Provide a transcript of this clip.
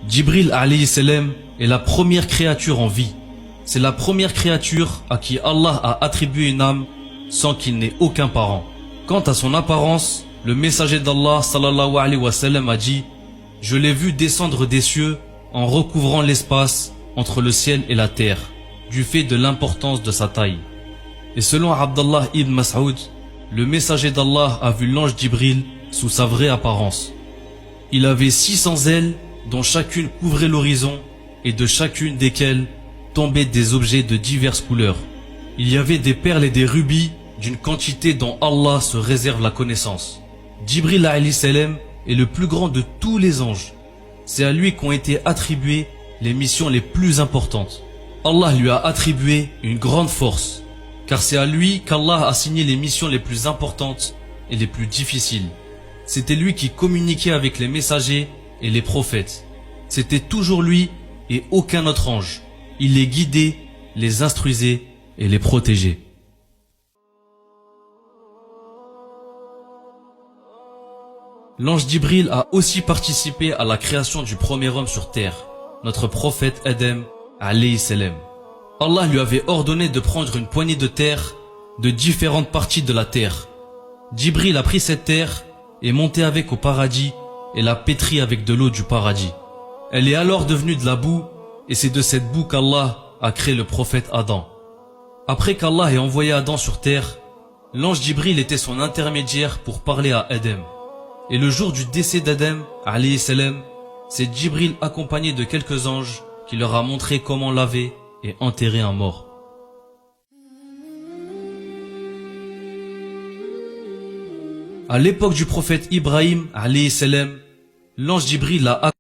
Djibril alayhi salam est la première créature en vie. C'est la première créature à qui Allah a attribué une âme sans qu'il n'ait aucun parent. Quant à son apparence, le messager d'Allah sallallahu alayhi wa sallam a dit: je l'ai vu descendre des cieux en recouvrant l'espace entre le ciel et la terre, du fait de l'importance de sa taille. Et selon Abdallah ibn Mas'ud, le messager d'Allah a vu l'ange Djibril sous sa vraie apparence. Il avait 600 ailes dont chacune couvrait l'horizon et de chacune desquelles tombaient des objets de diverses couleurs. Il y avait des perles et des rubis d'une quantité dont Allah se réserve la connaissance. Djibril alayhi salam est le plus grand de tous les anges. C'est à lui qu'ont été attribuées les missions les plus importantes. Allah lui a attribué une grande force, car c'est à lui qu'Allah a assigné les missions les plus importantes et les plus difficiles. C'était lui qui communiquait avec les messagers et les prophètes. C'était toujours lui et aucun autre ange. Il les guidait, les instruisait et les protégeait. L'ange Djibril a aussi participé à la création du premier homme sur terre, notre prophète Adam alayhi salam. Allah lui avait ordonné de prendre une poignée de terre de différentes parties de la terre. Djibril a pris cette terre et monté avec au paradis et l'a pétrie avec de l'eau du paradis. Elle est alors devenue de la boue et c'est de cette boue qu'Allah a créé le prophète Adam. Après qu'Allah ait envoyé Adam sur terre, l'ange Djibril était son intermédiaire pour parler à Adam. Et le jour du décès d'Adam, alayhi salam, c'est Djibril accompagné de quelques anges qui leur a montré comment laver et enterrer un mort. À l'époque du prophète Ibrahim, alayhi salam, l'ange Djibril a